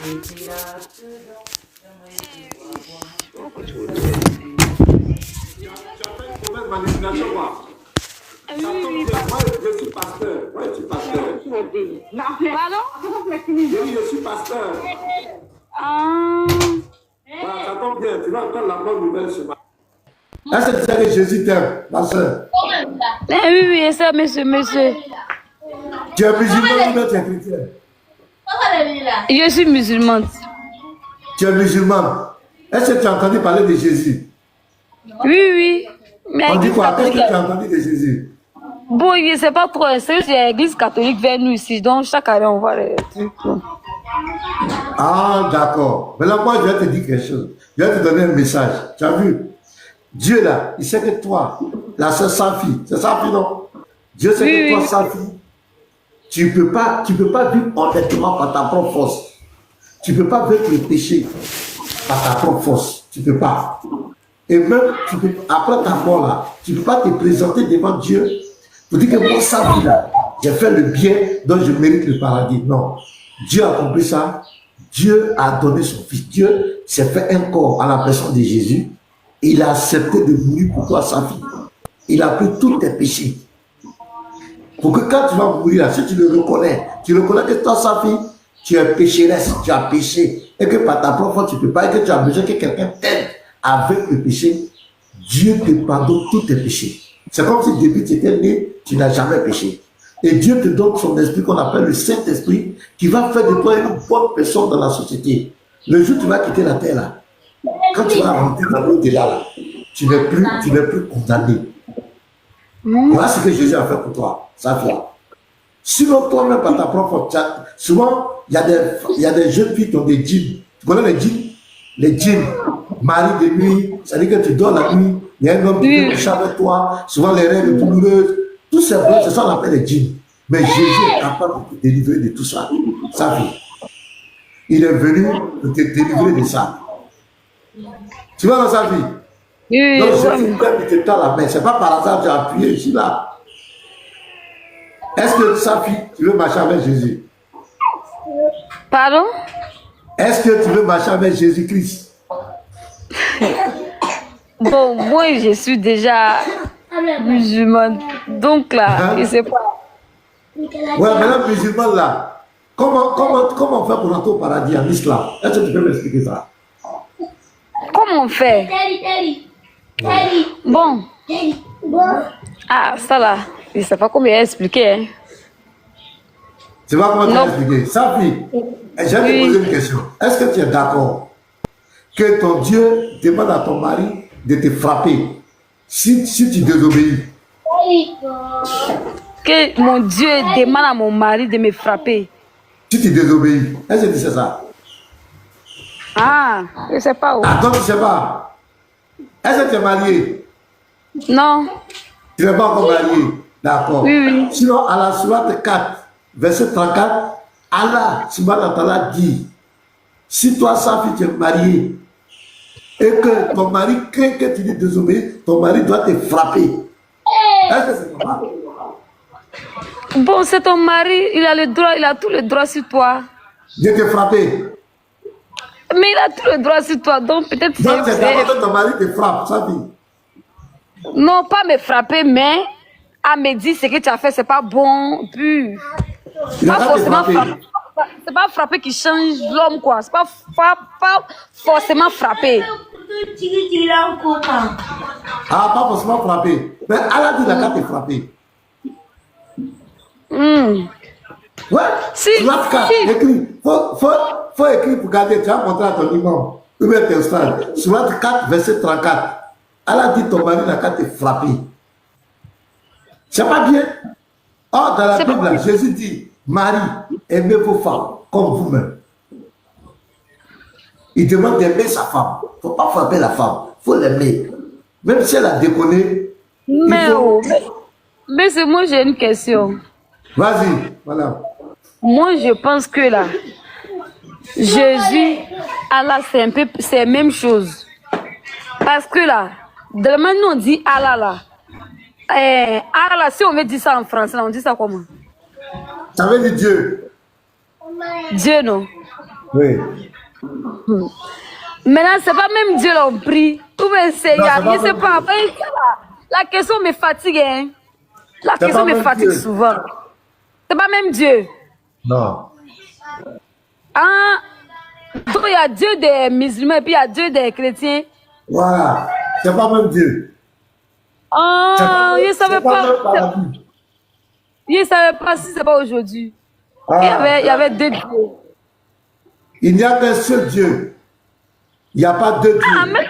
Tu as fait une mauvaise manipulation, quoi. Moi, je suis pasteur. Moi, je suis pasteur. Pardon? Oui, je suis pasteur. Ah. Voilà, ça tombe bien. Tu vas entendre la bonne nouvelle ce matin. Est-ce que tu sais que Jésus t'aime, ma soeur? Oui, ça, monsieur. Tu es musulman ou bien tu es chrétien? Je suis musulmane. Tu es musulman. Est-ce que tu as entendu parler de Jésus? Oui. Mais On dit quoi? Qu'est-ce que catholique. tu as entendu de Jésus? Bon, je ne sais pas trop. C'est l'église catholique vers nous ici. Donc, chaque année, on voit les trucs. Ah, d'accord. Maintenant, moi, je vais te dire quelque chose. Je vais te donner un message. Tu as vu? Dieu, là, il sait que toi, la sœur sans fille, c'est sans fille, non? Dieu sait que toi, sans fille, tu ne peux pas vivre honnêtement par ta propre force. Tu ne peux pas vaincre le péché par ta propre force. Tu ne peux pas. Et même, après ta mort, là, tu ne peux pas te présenter devant Dieu pour dire que moi, sans fille, là, j'ai fait le bien, donc je mérite le paradis. Non. Dieu a compris ça. Dieu a donné son fils. Dieu s'est fait un corps à la personne de Jésus. Il a accepté de mourir pour toi, sa fille. Il a pris tous tes péchés. Pour que quand tu vas mourir, là, si tu le reconnais, tu reconnais que toi, sa fille, tu es pécheresse, tu as péché, et que par ta propre force, tu ne peux pas, et que tu as besoin que quelqu'un t'aide avec le péché, Dieu te pardonne tous tes péchés. C'est comme si depuis que tu étais né, tu n'as jamais péché. Et Dieu te donne son esprit qu'on appelle le Saint-Esprit, qui va faire de toi une bonne personne dans la société. Le jour où tu vas quitter la terre, là, quand tu vas rentrer dans l'au-delà, là, tu n'es plus condamné. Voilà ce que Jésus a fait pour toi, sa fille. Sinon, toi-même, par ta propre force, souvent, il y a des jeunes filles qui ont des djinns. Tu connais les djinns? Les djinns, mari de nuit, c'est-à-dire que tu dors la nuit, il y a un homme qui vient coucher avec toi, souvent les règles douloureuses. Tous ces problèmes, c'est ça qu'on appelle les djinns. Mais Jésus est capable de te délivrer de tout ça, sa fille. Il est venu pour te délivrer de ça. Tu vois dans sa vie? Donc Jésus te tend la main. Ce n'est pas par hasard que tu as appuyé ici là. Est-ce que sa fille, tu veux marcher avec Jésus? Pardon? Est-ce que tu veux marcher avec Jésus-Christ? Bon, moi, je suis déjà musulmane. Donc là, je ne sais pas. Ouais, maintenant, musulman là, comment on fait pour rentrer au paradis en islam? Est-ce que tu peux m'expliquer ça? Comment on fait? Bon. Ah, ça là, je ne sais pas comment expliquer. Hein. Tu vois comment tu vas expliquer? Sa fille, j'aime te poser une question. Est-ce que tu es d'accord que ton Dieu demande à ton mari de te frapper si tu désobéis? Que mon Dieu demande à mon mari de me frapper. Si tu désobéis, est-ce que tu sais ça? Ah, je ne sais pas où. Ah, donc tu ne sais pas. Est-ce que tu es marié? Non. Tu n'es pas encore marié. D'accord. Oui. Sinon, à la sourate 4, verset 34, Allah, subhanahu wa ta'ala, dit, si toi, sa fille, tu es marié, et que ton mari craint que tu lui désobéis, ton mari doit te frapper. Est-ce que c'est normal? Bon, c'est ton mari, il a le droit, il a tout le droit sur toi. De te frapper. Mais il a tout le droit sur toi, donc peut-être... Donc c'est d'abord que ton mari te frappe, sa fille. Non, pas me frapper, mais à me dire ce que tu as fait, c'est pas bon, puis... Pas forcément frapper. C'est pas frapper qui change l'homme, quoi. C'est pas forcément frapper. Ah, pas forcément frapper. Mais Allah dit la carte est frapper. Ouais, si, écrit. Faut écrire pour garder. Tu vas montrer à ton imam. Ou bien tes stades. Surat 4, verset 34. Allah dit ton mari, la carte est frappée. C'est pas bien. Oh, dans la Bible, là, Jésus dit, Marie, aimez vos femmes comme vous-même. Il demande d'aimer sa femme. Il ne faut pas frapper la femme. Il faut l'aimer. Même si elle a déconné. Mais c'est moi, j'ai une question. Vas-y, voilà. Moi, je pense que là, Jésus, Allah, c'est la même chose. Parce que là, de la manière on dit Allah là, Allah, si on veut dire ça en français, on dit ça comment? Ça veut dire Dieu. Dieu, non? Oui. Maintenant, c'est pas même Dieu l'on prie. Ou bien c'est, Non, c'est pas je sais même pas. Dieu. La question me fatigue, hein. La C'est question pas me même fatigue Dieu. souvent. C'est pas même Dieu. Non. Ah, donc il y a Dieu des musulmans et puis il y a Dieu des chrétiens. Voilà. C'est pas même Dieu. Ah, je ne savais C'est pas pas. même paradis. Je ne savais pas si c'est pas aujourd'hui. Ah, Il y avait deux dieux. il n'y a qu'un seul Dieu. Il n'y a pas deux Ah, dieux. mais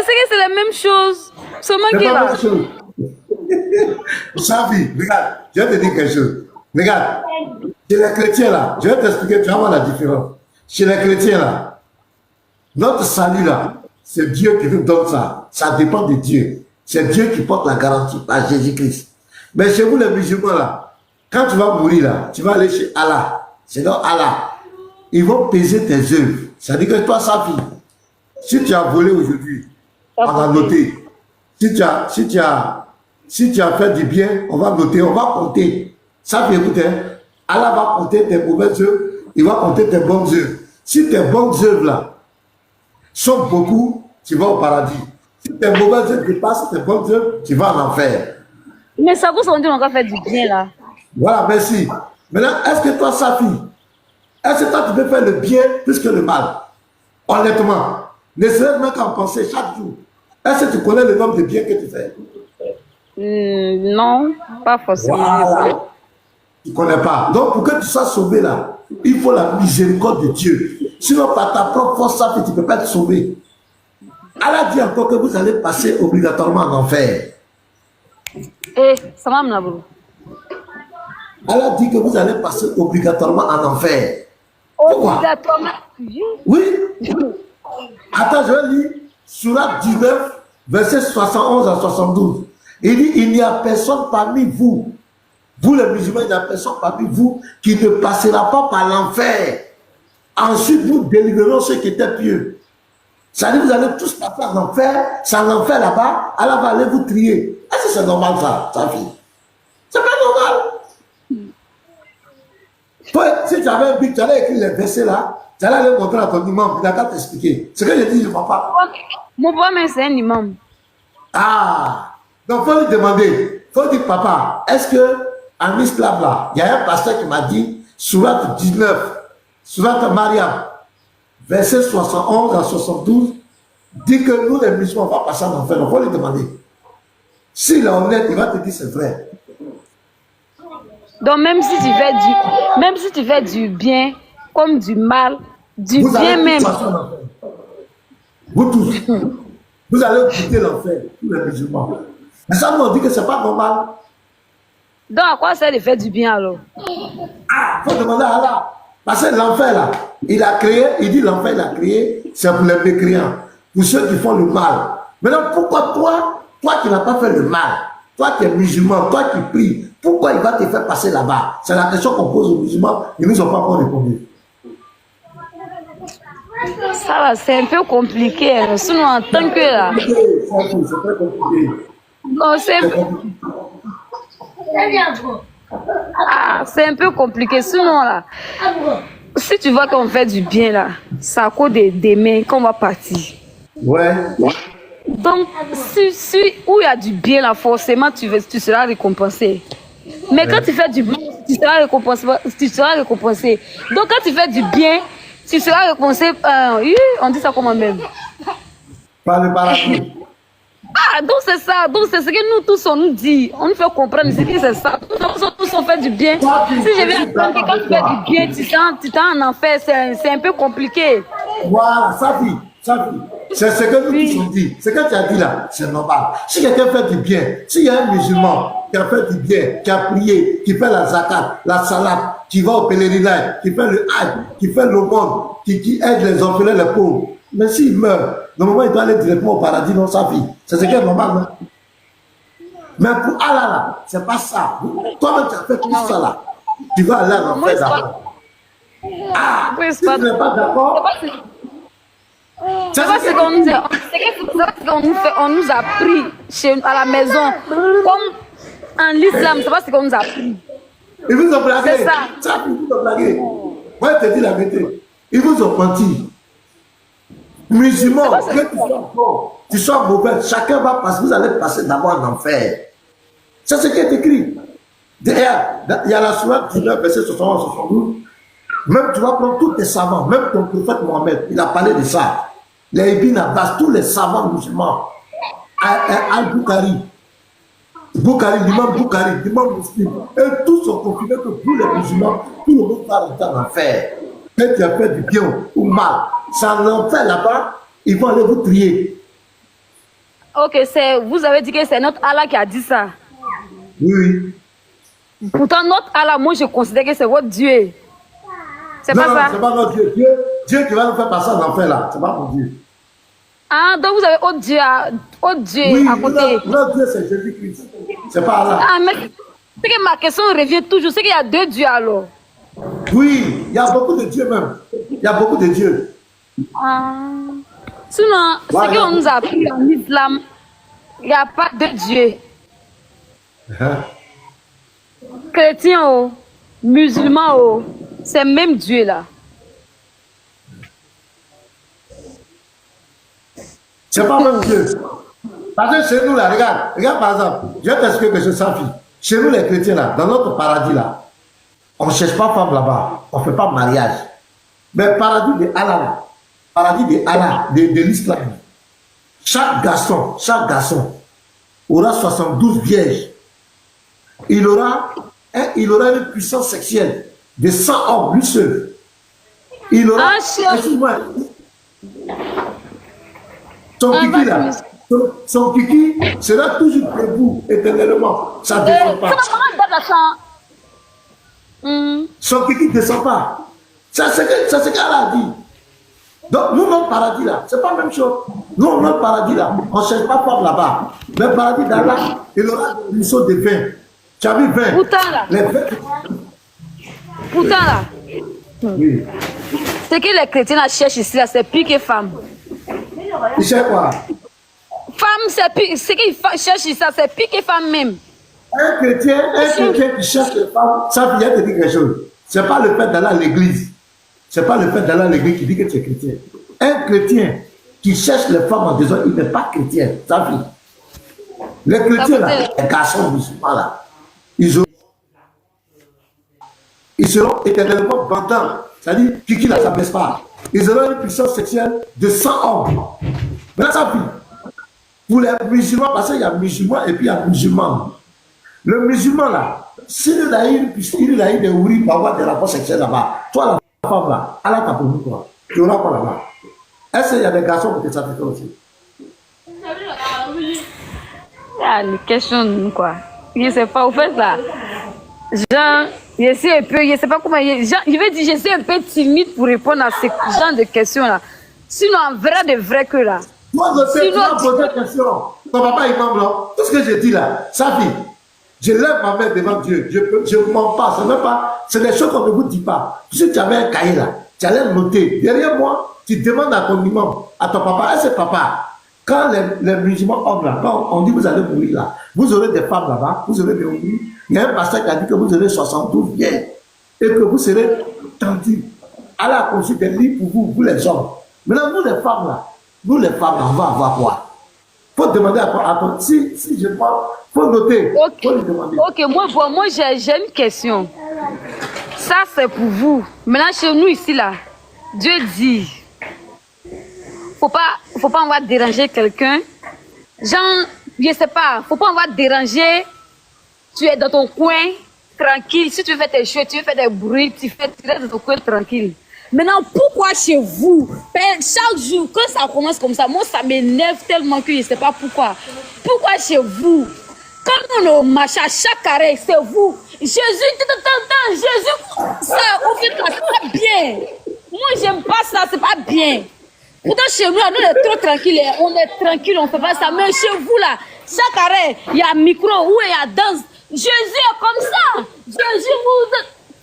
c'est que c'est la même chose. Seulement C'est qu'il pas la a. même chose. Safi, regarde, je vais te dire quelque chose. Regarde, chez les chrétiens là, je vais t'expliquer, tu vas voir la différence. Chez les chrétiens là, notre salut là, c'est Dieu qui nous donne ça. Ça dépend de Dieu. C'est Dieu qui porte la garantie par Jésus-Christ. Mais chez vous les musulmans là, quand tu vas mourir là, tu vas aller chez Allah. C'est donc Allah. Ils vont peser tes œuvres. Ça dit que toi, Safi, si tu as volé aujourd'hui, on va noter. Si tu as fait du bien, on va noter, on va compter. Ça fait écouter, Allah va compter tes mauvaises œuvres, il va compter tes bonnes œuvres. Si tes bonnes œuvres là sont beaucoup, tu vas au paradis. Si tes mauvaises œuvres dépassent tes bonnes œuvres, tu vas en enfer. Mais ça vous on dit qu'on va faire du bien là. Voilà, merci. Maintenant, est-ce que toi, Safi, est-ce que toi, tu peux faire le bien plus que le mal? Honnêtement, ne serait-ce même qu'en penser chaque jour. Est-ce que tu connais le nombre de biens que tu fais? Non, pas forcément. Voilà. Tu ne connais pas. Donc, pour que tu sois sauvé là, il faut la miséricorde de Dieu. Sinon, par ta propre force, tu ne peux pas être sauvé. Allah dit encore que vous allez passer obligatoirement en enfer. Eh, ça m'a amené. Allah dit que vous allez passer obligatoirement en enfer. Pourquoi? Obligatoirement. Oui. Attends, je vais lire Surat 19, verset 71 à 72. Il dit, il n'y a personne parmi vous, vous les musulmans, il n'y a personne parmi vous qui ne passera pas par l'enfer. Ensuite, vous délivrerez ceux qui étaient pieux. Ça dit, vous allez tous passer en enfer, c'est en enfer là-bas, Allah va aller vous trier. Est-ce que c'est normal ça, sa fille? C'est pas normal. Toi, si tu avais un bic, tu allais écrire les versets là, tu allais aller montrer à ton imam, il n'a qu'à t'expliquer. Ce que je dis, je ne vois pas. Mon papa, c'est un imam. Ah! Donc, il faut lui demander, il faut dire, papa, est-ce que en islam là, il y a un pasteur qui m'a dit, Surat 19, Surat Mariam, verset 71 à 72, dit que nous les musulmans, on va passer en enfer. Donc, il faut lui demander. S'il est honnête, il va te dire c'est vrai. Donc même si tu fais du bien comme du mal, du Vous bien allez même. tous passer en enfer. Vous tous. Vous allez quitter l'enfer, tous les musulmans. Mais ça, nous on dit que c'est pas normal. Donc à quoi ça de faire du bien alors? Ah, il faut demander à Allah. Parce que l'enfer là, il a créé, il dit l'enfer il a créé, c'est pour les mécréants, pour ceux qui font le mal. Maintenant, pourquoi toi qui n'as pas fait le mal, toi qui es musulman, toi qui pries, pourquoi il va te faire passer là-bas? C'est la question qu'on pose aux musulmans, ils ne nous ont pas encore répondu. Ça va, c'est un peu compliqué. Hein. Sinon, en tant que là. C'est très compliqué. Non, c'est un peu compliqué. Sinon, là, si tu vois qu'on fait du bien, là, c'est à cause des mains qu'on va partir. Ouais. Donc, si où il y a du bien, là, forcément, tu seras récompensé. Mais quand tu fais du bien, tu seras récompensé. Donc, quand tu fais du bien, tu seras récompensé. On dit ça comment même? Par le paradis. Ah, donc c'est ça. Donc c'est ce que nous tous on nous dit. On nous fait comprendre ce que c'est ça. Tous on fait du bien. Si je viens apprendre que quand tu fais du bien, tu t'en en enfer, c'est un peu compliqué. Voilà, ça dit. C'est ce que nous tous on dit. Ce que tu as dit là, c'est normal. Si quelqu'un fait du bien, s'il y a un musulman qui a fait du bien, qui a prié, qui fait la zakat, la salat, qui va au pèlerinage, qui fait le hajj, qui fait l'aumône, qui aide les orphelins, les pauvres, mais s'il meurt, normalement il doit aller directement au paradis dans sa vie. C'est ce qui est normal, non? Mais pour Allah là, c'est pas ça. Toi-même tu as fait tout ça là. Tu vas aller en enfer d'abord. Ah, si tu n'es pas d'accord. C'est pas ce qu'on nous dit. C'est qu'on nous fait. On nous a pris à la maison. Comme en l'islam, c'est pas ce qu'on nous a pris. Ils vous ont blagué. C'est ça. Ça, ils vous ont blagué. Moi, je te dis la vérité. Ils vous ont menti. Musulmans, que tu sois bon, tu sois mauvais, chacun va passer, vous allez passer d'abord en enfer. C'est ce qui est écrit. Derrière, il y a la sourate 19, verset 71-72. Même tu vas prendre tous tes savants, même ton prophète Mohamed, il a parlé de ça. Les Ibn Abbas, tous les savants musulmans, Al-Bukhari, l'imam Bukhari, l'imam Muslim, et tous sont confirmés que pour les musulmans, tout le monde va rentrer en enfer. Quand tu as fait du bien ou mal, ça l'enfer là-bas, ils vont aller vous trier. Ok, vous avez dit que c'est notre Allah qui a dit ça. Oui. Pourtant, notre Allah, moi, je considère que c'est votre Dieu. C'est pas ça? Non, c'est pas notre Dieu. Dieu qui va nous faire passer en enfer là, c'est pas mon Dieu. Ah, donc vous avez autre Dieu Oui, à côté. notre Dieu c'est Jésus-Christ. C'est pas Allah. Ah, mais c'est que ma question revient toujours. C'est qu'il y a deux dieux alors. Oui, il y a beaucoup de dieux même. Il y a beaucoup de dieux. Ah. Sinon, Ouais, ce qu'on nous a appris en islam, il n'y a pas de Dieu. Chrétien, musulman, c'est même Dieu là. C'est pas même Dieu. Parce que chez nous là, regarde par exemple, je vais t'expliquer que je s'en fiche. Chez nous les chrétiens là, dans notre paradis là, on ne cherche pas femme là-bas, on ne fait pas mariage. Mais paradis de Allah là, paradis de Allah, de l'islam, chaque garçon aura 72 vierges. Il aura une puissance sexuelle de 100 hommes, lui seul. Il aura, excuse-moi, son kiki sera toujours debout éternellement. Ça ne descend pas. Son kiki ne descend pas. C'est ce qu'elle a dit. Donc, nous, notre paradis là, c'est pas la même chose. Nous, notre paradis là, on ne cherche pas femme là-bas. Mais le paradis d'Allah, il aura des ruisseaux de vin. Tu as vu vin? Pourtant là. Pourtant là. Oui. Ce que les chrétiens là cherchent ici là, c'est plus que femme. Ils cherchent quoi? Femme, ce qu'ils cherchent ici, c'est plus que femme même. Un chrétien qui cherche les femmes, ça vient te dire quelque chose. C'est pas le fait d'aller à l'église. C'est pas le fait d'aller à l'église qui dit que tu es chrétien. Un chrétien qui cherche les femmes en disant il n'est pas chrétien, ça fait. Les chrétiens là, les garçons musulmans là, ils seront éternellement bandants. C'est-à-dire, qui là, ça ne baisse pas. Ils auront une puissance sexuelle de 100 hommes. Maintenant, ça fait. Pour les musulmans, parce qu'il y a musulmans et puis il y a musulmans. Le musulman là, s'il a eu des ouris pour avoir des rapports sexuels là-bas, toi la femme là, Allah t'a promis quoi? Tu auras quoi là-bas? Est-ce qu'il y a des garçons pour te satisfaire aussi? Il y a une question quoi. Je ne sais pas, au fait là. Genre, je sais un peu, je ne sais pas comment. Je veux dire, je suis un peu timide pour répondre à ce genre de questions là. Sinon, en vrai de vrai que là. Moi, je sais, tu m'as posé une question. Ton papa, il m'en là. Tout ce que j'ai dit là, sa fille. Je lève ma main devant Dieu. Je ne mens pas. C'est des choses qu'on ne vous dit pas. Si tu avais un cahier là, tu allais le noter. Derrière moi, tu demandes à ton imam, à ton papa, est-ce que papa, quand les musulmans hommes là, quand on dit vous allez mourir là, vous aurez des femmes là-bas, vous aurez des mourir. Il y a un pasteur qui a dit que vous aurez 72 vieilles et que vous serez tendus. Allah a conçu des lits pour vous, vous les hommes. Maintenant, nous les femmes là, on va avoir quoi? Faut demander à toi. Si je parle, faut noter. Ok, faut lui demander. Ok, moi j'ai une question. Ça, c'est pour vous. Maintenant, chez nous ici, là, Dieu dit, faut pas avoir déranger quelqu'un. Genre, je sais pas, faut pas avoir déranger. Tu es dans ton coin, tranquille. Si tu fais tes choses, tu fais des bruits, tu restes dans ton coin tranquille. Maintenant, pourquoi chez vous, chaque jour, quand ça commence comme ça, moi, ça m'énerve tellement que je ne sais pas pourquoi. Pourquoi chez vous, quand on marche à chaque arrêt, c'est vous. Jésus, ça, au fait, là, c'est pas bien. Moi, j'aime pas ça, c'est pas bien. Pourtant, chez nous, nous, on est trop tranquille, on fait pas ça. Mais chez vous, là, chaque arrêt, il y a micro, où il y a danse. Jésus est comme ça. Jésus vous...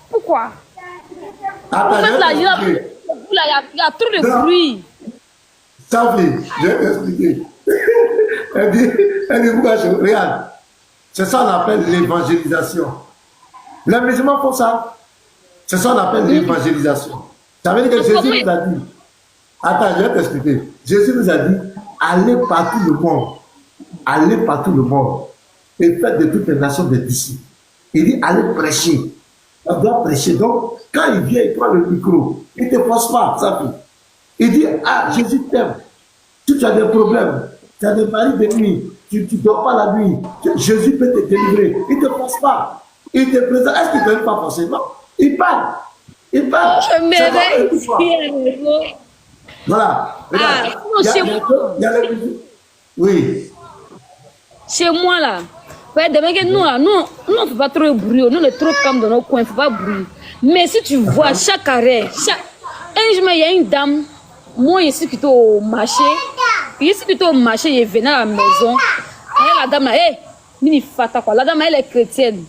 Pourquoi? Attends, en fait, là, il y a trop de bruit. Ça fait, je vais t'expliquer. Elle dit, pourquoi je regarde. C'est ça qu'on appelle l'évangélisation. Les musulmans font ça. C'est ça qu'on appelle l'évangélisation. Ça veut dire que Jésus nous a dit, attends, je vais t'expliquer. Jésus nous a dit, allez partout le monde. Allez partout le monde. Et faites de toutes les nations des disciples. Il dit, allez prêcher. On doit prêcher. Donc, quand il vient, il prend le micro. Il ne te force pas, sa fille. Il dit, ah, Jésus t'aime. Si tu as des problèmes, tu as des maris de nuit, tu ne dors pas la nuit, Jésus peut te délivrer. Il ne te force pas. Il te présente. Est-ce qu'il ne te donne pas forcer? Non. Il parle. Il parle. Voilà. Regarde. Il y a les musiques. Oui. Chez moi, là, ouais, nous, là, nous, on ne fait pas trop de bruit. Nous, on est trop calme dans nos coins, il ne faut pas bruit. Mais si tu vois chaque arrêt, un jour, il y a une dame, moi, je suis plutôt au marché. Je suis plutôt au marché, je venais à la maison. Et la dame, là, mini fata, quoi. La dame, elle est chrétienne.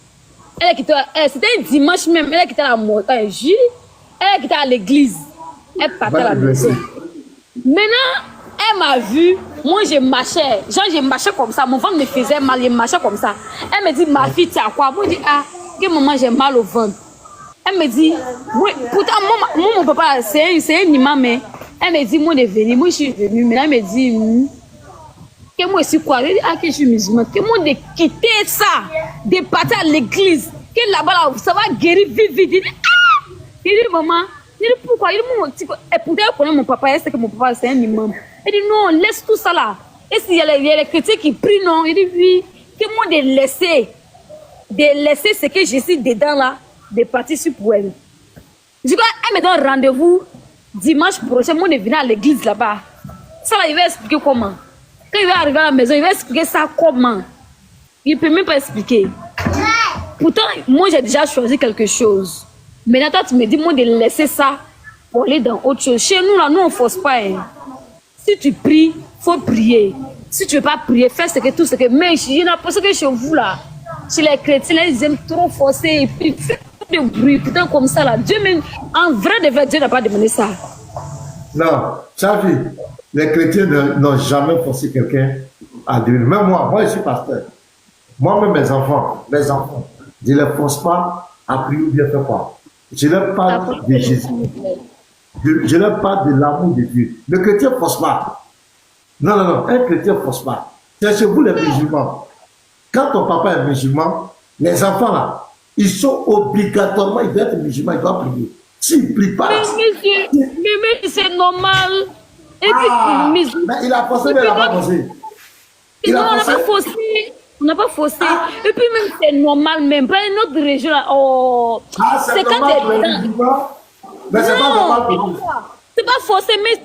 C'était un dimanche même, elle était à la montagne. Elle était à l'église. Elle partait à la maison. Maintenant, elle m'a vu, moi je marchais, genre je marchais comme ça, mon ventre me faisait mal, je marchais comme ça. Elle me dit, ma fille, tu as quoi? Moi je dis, ah, que maman j'ai mal au ventre. Elle me dit, oui, pourtant moi mon papa, c'est un imam, mais elle me dit, moi je suis venue, moi je suis venue, maintenant elle me dit, que moi je suis quoi? Je dis, ah, que je suis musulmane, que moi de quitter ça, de partir à l'église, que là-bas, là, ça va guérir vite, vite. Il dit, ah! Il dit, maman, il dit, pourquoi? Il dit, et pourtant elle connaît mon papa, elle sait que mon papa c'est un imam. Il dit non, laisse tout ça là. Et s'il y a les chrétiens qui prient, non, il dit oui, que moi de laisser ce que je suis dedans là, de partir sur pour elle. Je dis, elle me donne rendez-vous dimanche prochain, moi de venir à l'église là-bas. Ça là, il va expliquer comment. Quand il va arriver à la maison, il va expliquer ça comment. Il ne peut même pas expliquer. Pourtant, moi j'ai déjà choisi quelque chose. Maintenant, toi, tu me dis, moi de laisser ça pour aller dans autre chose. Chez nous là, nous on ne force pas. Hein. Si tu pries, il faut prier. Si tu ne veux pas prier, fais tout ce que. Mais il y en a pour ce que chez vous là, chez les chrétiens, ils aiment trop forcer et puis faire du bruit. Pourtant, comme ça là, Dieu même, en vrai de vrai, Dieu n'a pas demandé ça. Non, Chavi, les chrétiens n'ont jamais forcé quelqu'un à devenir. Même moi je suis pasteur. Moi-même, mes enfants, je ne les force pas à prier ou bien faire quoi. Je leur parle de Jésus. Je leur parle de l'amour de Dieu. Le chrétien ne force pas. Non, un chrétien ne force pas. C'est chez vous les musulmans. Quand ton papa est musulman, les enfants là, ils sont obligatoirement, ils doivent être musulmans, ils doivent prier. S'ils ne prient pas... Mais c'est normal. Et mais il a forcé, mais il n'a pas forcé. Non, on n'a pas forcé. On n'a pas forcé. Et puis même, c'est normal même. Pas une autre région là. Oh. C'est quand tu mais c'est pas normal pour nous. C'est pas forcé, mais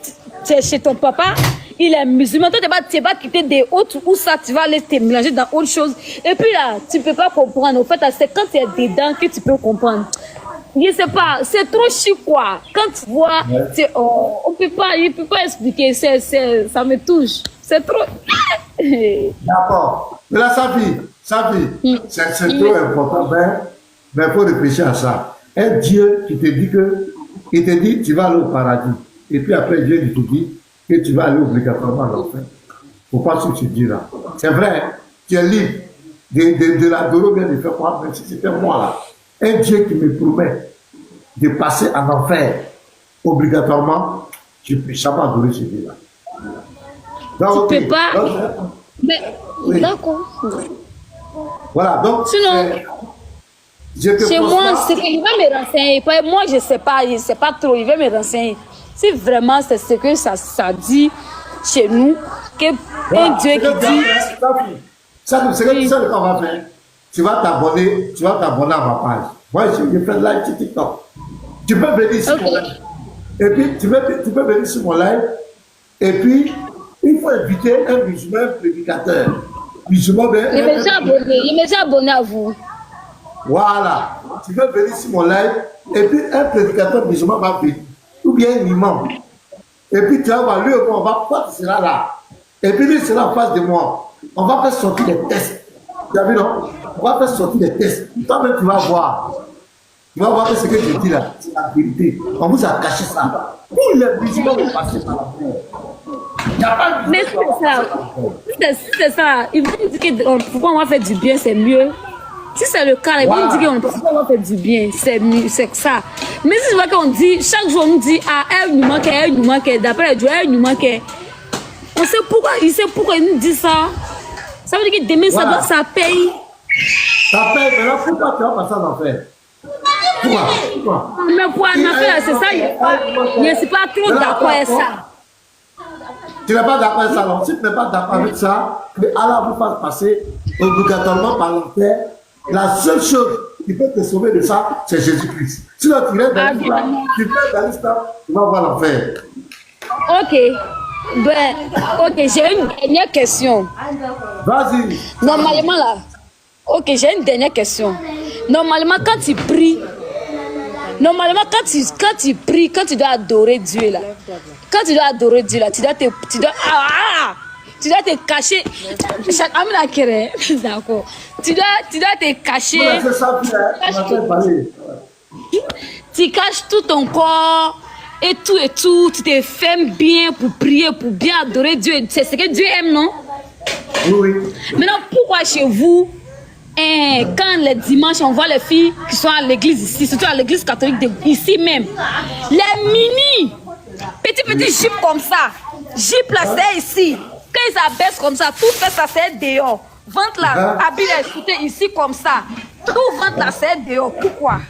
tu es chez ton papa, il est musulman. Toi, tu vas quitter des autres où ça, tu vas aller te mélanger dans autre chose. Et puis là, tu ne peux pas comprendre. En fait, c'est quand tu es dedans que tu peux comprendre. Je ne sais pas, c'est trop chic quoi. Quand tu vois, on peut pas, il ne peut pas expliquer. Ça me touche. C'est trop. D'accord. Mais là, sa vie, c'est trop important. Mais il faut réfléchir à ça. Un Dieu qui te dit que, il te dit, tu vas aller au paradis. Et puis après, Dieu te dit que tu vas aller obligatoirement à l'enfer. Il ne faut pas suivre ce Dieu-là. C'est vrai, tu es libre de l'adorer, bien de faire quoi, même si c'était moi là. Un Dieu qui me promet de passer en enfer obligatoirement, je ne peux jamais adorer ce Dieu-là. Donc, tu ne peux pas. Mais, oui. D'accord. Voilà, donc. Sinon. Chez moi, c'est qu'il va me renseigner. Moi, je ne sais pas trop. Il va me renseigner. Si vraiment c'est ce que ça dit chez nous, qu'un Dieu qui dit. C'est ce qu'on va faire. Tu vas t'abonner à ma page. Moi, je fais de live sur TikTok. Tu peux venir sur mon live. Et puis, tu peux venir sur mon live. Et puis, il faut inviter un musulman prédicateur. Musulman, il m'est déjà abonné à vous. Voilà. Tu peux venir sur mon live. Et puis, un prédicateur musulman va venir. Ou bien un imam. Et puis, tu vas voir, lui, on va voir, tu seras là. Et puis, lui sera en face de moi. On va faire sortir des tests. Tu as vu, non? On va faire sortir des tests. Toi-même, tu vas voir. Tu vas voir que ce que je dis là, c'est la vérité. On vous a caché ça. Tous les musulmans vont passer par la terre. Mais c'est ça. Il veut dire que pourquoi on va faire du bien, c'est mieux. Si c'est le cas, ils vont dire qu'on ne peut pas faire du bien. C'est ça. Mais si je vois qu'on dit, chaque jour, on nous dit, ah, elle nous manque, d'après Dieu, elle nous manque. On sait pourquoi, il sait pourquoi il nous dit ça. Ça veut dire que demain, ça paye. Ça paye, mais là, pourquoi tu vas passer en enfer? Pourquoi? Mais pour un affaire, c'est ça, je ne suis pas trop d'accord avec ça. Tu n'es pas d'accord avec ça, non? Si tu n'es pas d'accord avec ça, que Allah vous fasse passer obligatoirement par l'enfer, la seule chose qui peut te sauver de ça, c'est Jésus-Christ. Sinon, tu restes dans l'islam, tu vas voir l'enfer. Ok. Ben, ok, j'ai une dernière question. Vas-y. Normalement, là. Ok, j'ai une dernière question. Normalement, quand tu pries, quand tu pries, quand tu dois adorer Dieu, là. Quand tu dois adorer Dieu, là, tu dois te cacher. D'accord. Tu dois te cacher. Tu caches tout ton corps et tout. Tu te fermes bien pour prier, pour bien adorer Dieu. C'est ce que Dieu aime, non? Oui. Maintenant, pourquoi chez vous, quand les dimanches, on voit les filles qui sont à l'église ici, surtout à l'église catholique ici même, les mini, petits jupes comme ça, jupes là, c'est ici. Quand ils abaissent comme ça, tout fait ça, c'est dehors. Ventre là, habille les ici comme ça. Tout ventre là, c'est dehors. Pourquoi?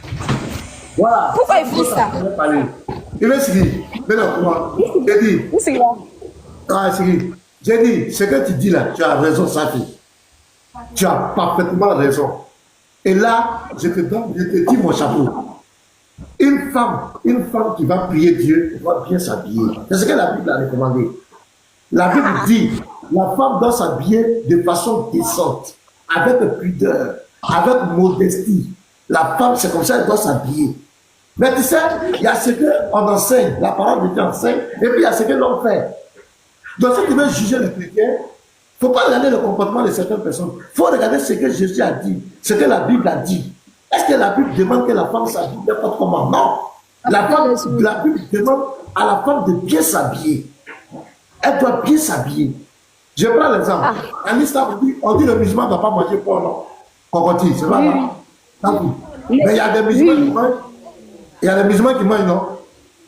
Voilà. Pourquoi ils font ça? Il veut se dire, mais non, comment? J'ai dit, ce que tu dis là, tu as raison, Safi. Tu as parfaitement raison. Et là, je te dis mon chapeau. Une femme qui va prier Dieu doit bien s'habiller. C'est ce que la Bible a recommandé. La Bible dit, la femme doit s'habiller de façon décente, avec pudeur, avec modestie. La femme, c'est comme ça qu'elle doit s'habiller. Mais tu sais, il y a ce qu'on enseigne, la parole de Dieu enseigne, et puis il y a ce que l'on fait. Donc si tu veux juger les chrétiens, il ne faut pas regarder le comportement de certaines personnes. Il faut regarder ce que Jésus a dit, ce que la Bible a dit. Est-ce que la Bible demande que la femme s'habille n'importe comment? Non. La Bible demande à la femme de bien s'habiller. Elle doit bien s'habiller. Je prends l'exemple. En islam, on dit le musulman ne doit pas manger porc, non? Cocotier, c'est vrai, non? Mais il y a des musulmans qui mangent. Il y a des musulmans qui mangent, non?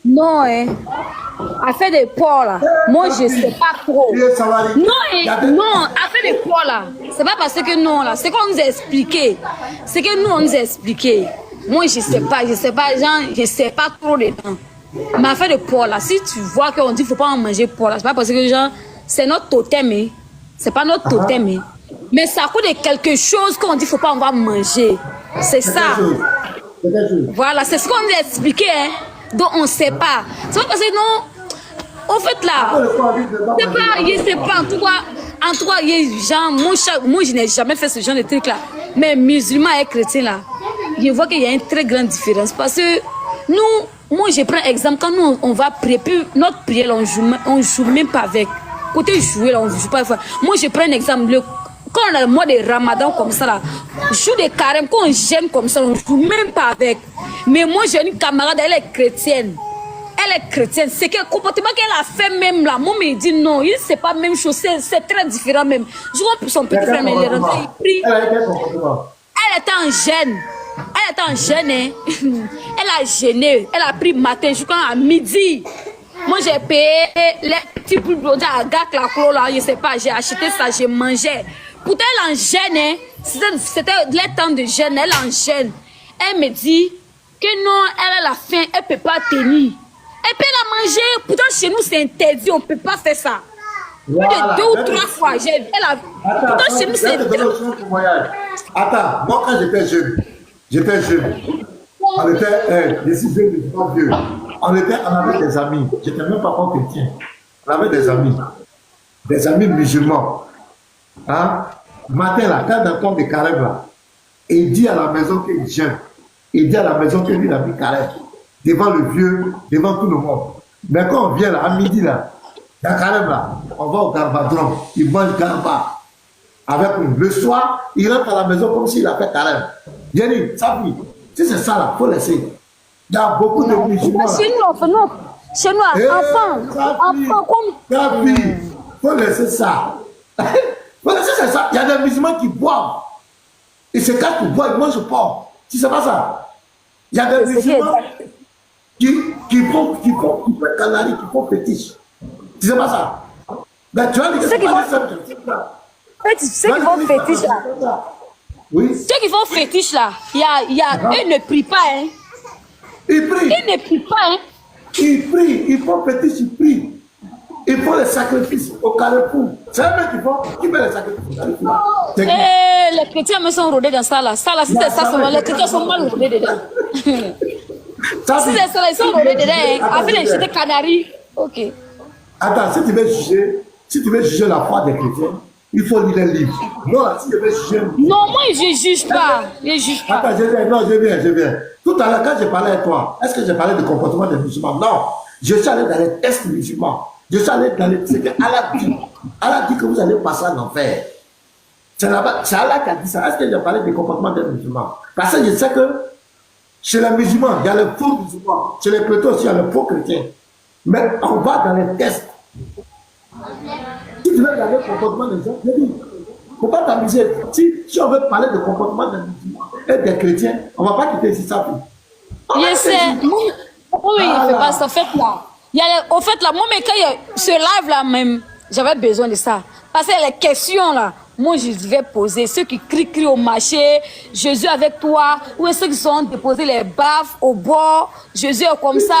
Non, hein. Affaire de porc là, moi je sais pas trop. Non, affaire de porc là, c'est pas parce que non là, c'est qu'on nous a expliqué. C'est que nous on nous a expliqué. Moi je sais pas, genre, je sais pas trop dedans. Mais affaire de porc là, si tu vois qu'on dit faut pas en manger porc là, c'est pas parce que genre, c'est notre totem, hein. C'est pas notre totem, hein. Mais ça coûte de quelque chose qu'on dit faut pas en manger. C'est ça. Voilà, c'est ce qu'on nous a expliqué, hein. Donc on ne sait pas. C'est pas parce que non. En fait là, je sais pas. En tout cas, genre, moi je n'ai jamais fait ce genre de truc là. Mais musulmans et chrétiens là, je vois qu'il y a une très grande différence. Parce que nous, moi je prends exemple, quand nous on va prier, puis notre prière on joue même pas avec. Côté jouer là, on joue pas. Moi je prends un exemple. Quand on a le mois de Ramadan comme ça là, jour de carême, quand on gêne comme ça, on joue même pas avec. Mais moi j'ai une camarade, elle est chrétienne. C'est que le comportement qu'elle a fait même là, moi me dit non, c'est pas la même chose, c'est très différent même. Je vois son petit frère, mais il est rentré, il prie. Elle était en gêne. Hein. Elle a gêné. Elle a pris matin jusqu'à midi. Moi j'ai payé les petits bouts de à Gak la clo là, je sais pas, j'ai acheté ça, j'ai mangé. Pourtant elle en gêne, hein. C'était le temps de gêne, elle en gêne. Elle me dit que non, elle a la faim, elle peut pas tenir. Elle peut la manger, pourtant chez nous c'est interdit, on peut pas faire ça. Voilà. Plus de 2 ou 3 fois, pourtant chez nous c'est interdit. Attends, moi quand j'étais jeune, on était, je suis jeune, je suis pas vieux. On avait des amis, j'étais même pas encore chrétien. On avait des amis musulmans. Hein? Matin là, quand on tombe de carême là, il dit à la maison qu'il jeûne. Il dit à la maison que lui il a mis carême. Devant le vieux, devant tout le monde. Mais quand on vient là, à midi là, il y a carême là, on va au garbadron, il mange garba avec nous. Le soir, il rentre à la maison comme s'il a fait carême. J'ai dit, ça puis, si c'est ça là, il faut laisser. Il y a beaucoup de musulmans. Chez nous, enfants, comme. Il faut laisser ça. Faut laisser ça. Il y a des musulmans qui boivent. Il se cache pour boire, il mange porc. Tu sais pas ça? Il y a des musulmans qui font canari, qui font fétiche. Tu sais pas ça? Mais tu vas dire que c'est pas ceux qui font fétiche là. Oui. Ceux qui font fétiche là, eux ne prient pas, hein. Ils prient. Ils ne prient pas, hein. Ils prient, ils font fétiche, ils prient. Ils font les sacrifices au carrefour. C'est un mec qui fait les sacrifices au carrefour. Les chrétiens me sont rodés dans ça là. Ça là, si c'est ça seulement, les chrétiens sont mal rodés dedans. Si c'est ça là, ils sont rodés dedans. Avec les jetés canaries. Ok. Attends, si tu veux juger la foi des chrétiens, il faut lire les livres. Non, si tu veux juger. Non, moi je ne juge pas. Je ne juge pas. Attends, je viens. Tout à l'heure, quand j'ai parlé à toi, est-ce que j'ai parlé du comportement des musulmans? Non. Je suis allé dans les tests musulmans. Je suis allé dans les. C'est qu'Allah dit. Allah dit que vous allez passer en enfer. C'est Allah qui a dit ça. Est-ce que j'ai parlé du comportement des musulmans? Parce que je sais que chez les musulmans, il y a les faux musulmans. Chez les chrétiens aussi, il y a les faux chrétiens. Mais on va dans les tests. Si tu veux regarder le comportement des gens, je dis, il ne faut pas t'amuser. Si on veut parler du comportement des musulmans et des chrétiens, on ne va pas quitter ici ça. Je sais. Oui, il ne fait pas ça. Au fait, là, moi, mais quand ce live là même, j'avais besoin de ça. Parce que les questions là, moi je vais poser. Ceux qui crient au marché, Jésus avec toi, ou ceux qui sont déposés les baffes au bord, Jésus est comme ça.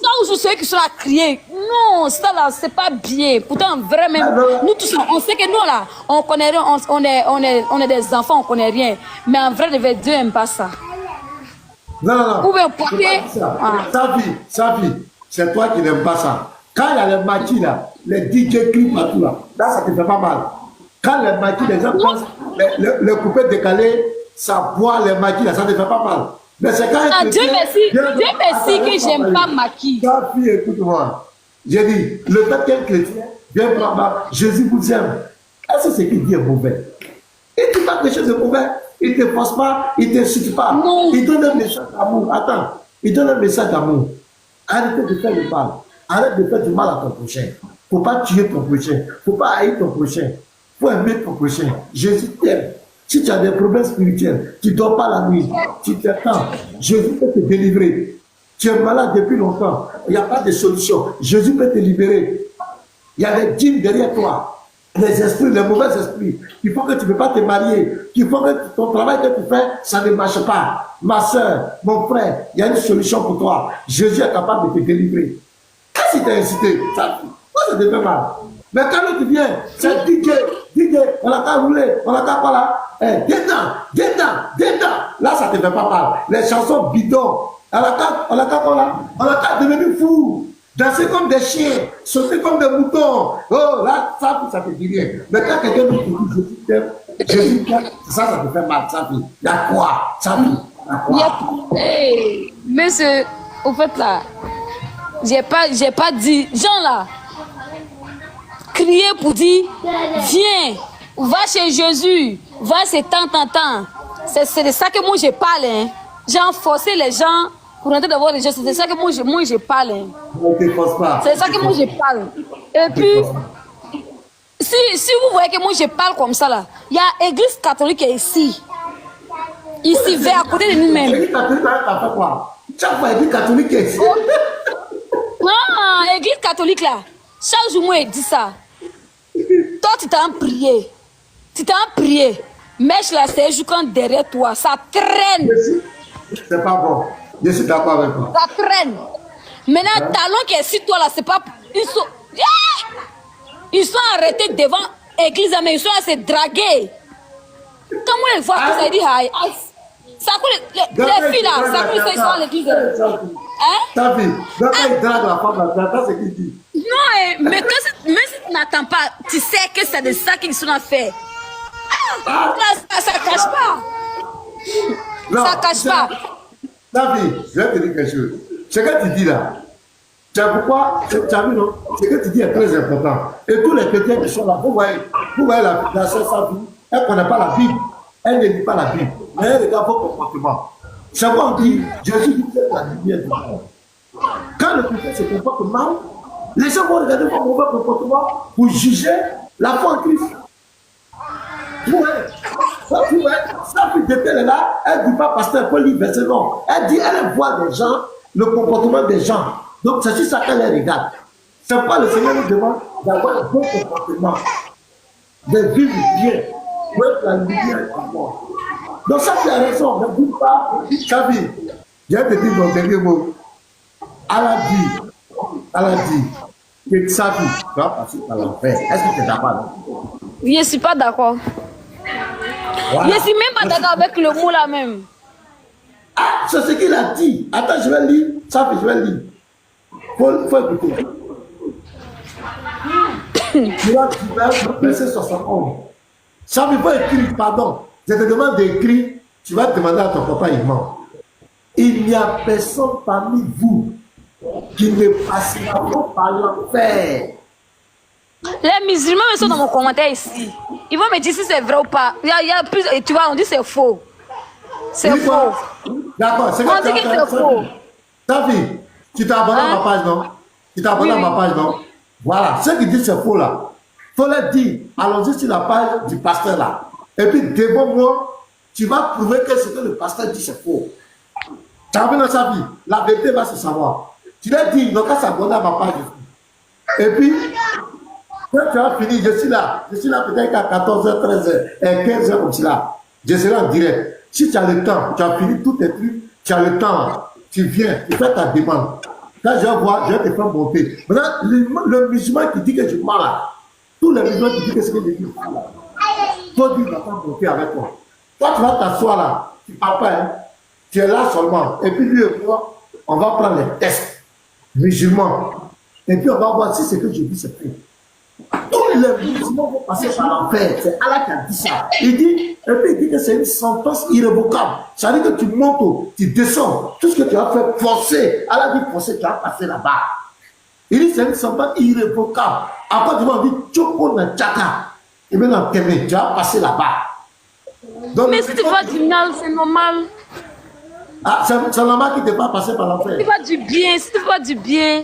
Ça ou ceux qui sont à crier. Non, ça là, c'est pas bien. Pourtant, vraiment, nous tous, on sait que nous là, on connaît rien, on est des enfants, on connaît rien. Mais en vrai, Dieu n'aime pas ça. Non. Ou bien porter. Sa vie, c'est toi qui n'aimes pas ça. Quand il y a les maquis là, les DJ crient partout là, ça te fait pas mal. Quand les maquis, les gens pensent, les coupés décalés, ça boit les maquis là, ça te fait pas mal. Mais c'est quand Dieu merci que j'aime pas maquis. Ta fille, écoute-moi. J'ai dit, le fait qu'un chrétien vient prendre, Jésus vous aime. Est-ce que ce qu'il dit est mauvais? Il ne dit pas quelque chose de mauvais. Il ne te force pas, il ne t'insulte pas. Non. Il donne un message d'amour. Attends, il donne un message d'amour. Arrêtez de faire le mal. Arrête de faire du mal à ton prochain. Il ne faut pas tuer ton prochain. Il ne faut pas haïr ton prochain. Il faut aimer ton prochain. Jésus t'aime. Si tu as des problèmes spirituels, tu ne dors pas la nuit, tu t'attends, Jésus peut te délivrer. Tu es malade depuis longtemps, il n'y a pas de solution. Jésus peut te libérer. Il y a des djinns derrière toi, les esprits, les mauvais esprits, qui font que tu ne peux pas te marier, qui font que ton travail que tu fais, ça ne marche pas. Ma soeur, mon frère, il y a une solution pour toi. Jésus est capable de te délivrer. Qu'est-ce qui t'a incité? Ça te fait mal. Mais quand tu viens, c'est DJ, on l'a qu'à rouler, on l'a qu'à quoi là? Dedans. Là, ça te fait pas mal. Les chansons bidons, on l'a qu'à quoi là? On l'a qu'à devenir fou. Danser comme des chiens, sauter comme des moutons. Oh, là, ça te dit rien. Mais quand quelqu'un me dit Jésus t'aime, ça te fait mal, ça fait. Il y a quoi? Ça fait. Hey, monsieur, au fait là, j'ai pas dit, Jean là, crier pour dire, viens, va chez Jésus, va c'est tant. C'est de ça que moi je parle. Hein. J'ai forcé les gens pour rentrer dans votre Jésus. C'est de ça que moi je parle. Hein. C'est de ça que moi je parle. Et puis, si vous voyez que moi je parle comme ça là, il y a l'église catholique ici. Ici, vers à côté de nous-mêmes. L'église catholique, t'as fait quoi? Chaque fois, l'église catholique est ici. Non, l'église catholique là, chaque jour moi je dis ça. Toi, tu t'en prié. Mèche là, c'est jusqu'en derrière toi. Ça traîne. C'est pas bon. Je suis d'accord avec toi. Ça traîne. Maintenant, talon qui est sur toi là, c'est pas. Ils sont arrêtés devant l'église, mais ils sont là, c'est draguer. Comment ils voient que ça dit, ça coule, les filles là, ça coule, ils sont à l'église. Hein? Ta fille, quand il drague la femme, c'est ce qu'il dit. Non, mais même si tu n'attends pas, tu sais que c'est de ça qu'ils sont à faire. Ça cache pas. Non, ça cache pas. Ta fille, je vais te dire quelque chose. Ce que tu dis là, c'est pourquoi, tu as vu, non? Ce que tu dis est très important. Et tous les chrétiens qui sont là, vous voyez la sœur Safi, elle ne connaît pas la Bible. Elle ne lit pas la Bible. Mais elle regarde vos comportements. C'est quoi on dit? Jésus dit que c'est la lumière du monde. Quand le chrétien se comporte mal, les gens vont regarder vos mauvais comportements pour juger la foi en Christ. Ça sa fille était là, elle dit pas pasteur, Paul lire verset, non. Elle dit, elle voit des gens, le comportement des gens. Donc c'est sur ça qu'elle les regarde. C'est pas le Seigneur nous demande d'avoir un bon comportement, de vivre bien, pour être la lumière du monde. Donc ça tu as raison, ne dis pas, sa vie. Je vais te dire mon dernier mot. Elle a dit que sa vie va passer par l'enfer. Est-ce que tu es d'accord? Je ne suis pas d'accord. Voilà. Je ne suis même pas d'accord avec le mot là même. Ah, c'est ce qu'il a dit. Attends, je vais lire. Ça fait, je vais lire. Faut écouter. Tu vas verset 71. Ça ne veut pas écrire, pardon. Je te demande d'écrire. Tu vas demander à ton papa imam. Il n'y a personne parmi vous qui ne passera pas par l'enfer. Les musulmans sont dans mon commentaire ici. Ils vont me dire si c'est vrai ou pas. Il y a plus, tu vois, on dit c'est faux. C'est faux. D'accord, c'est On dit que c'est faux. Ta fille, tu t'as abonné à ma page, non? Tu t'as abonné à ma page, non? Voilà, ceux qui disent c'est faux là, il faut leur dire, allons-y sur la page du pasteur là. Et puis devant moi, tu vas prouver que ce que le pasteur dit c'est faux. Tu as vu dans sa vie, la vérité va se savoir. Tu leur dis, ils n'ont qu'à s'abonner à ma page. Et puis, quand tu as fini, je suis là peut-être à 14h, 13h, et 15h comme cela. Je serai en direct. Si tu as le temps, tu as fini tous tes trucs, tu as le temps, tu viens, tu fais ta demande. Quand je vais voir, je vais te faire monter. Maintenant, le musulman qui dit que je parle là, tous les musulmans qui disent que c'est que je dis, toi, tu vas pas monter avec toi. Toi, tu vas t'asseoir là, tu ne parles pas, hein. Tu es là seulement. Et puis lui et moi, on va prendre les tests musulmans. Et puis on va voir si ce que je dis c'est vrai. Tous les musulmans vont passer par l'enfer. C'est Allah qui a dit ça. Il dit, et puis il dit que c'est une sentence irrévocable. Ça veut dire que tu montes, tu descends. Tout ce que tu as fait, forcer. Allah dit forcer, tu vas passer là-bas. Il dit c'est une sentence irrévocable. Après, tu vas dire, Tchoko na tchaka. Et maintenant, tu vas passer là-bas. Donc, mais si tu vas du mal, c'est normal. Ah, c'est normal qu'il ne t'ait pas passé par l'enfer. Si tu vas du bien, si tu vas du bien.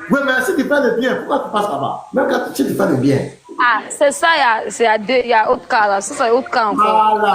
Oui, mais si tu fais le bien, pourquoi tu passes là-bas? Même quand tu fais le bien. Ah, c'est ça, il y a autre cas là. Ça, c'est autre cas encore. Voilà.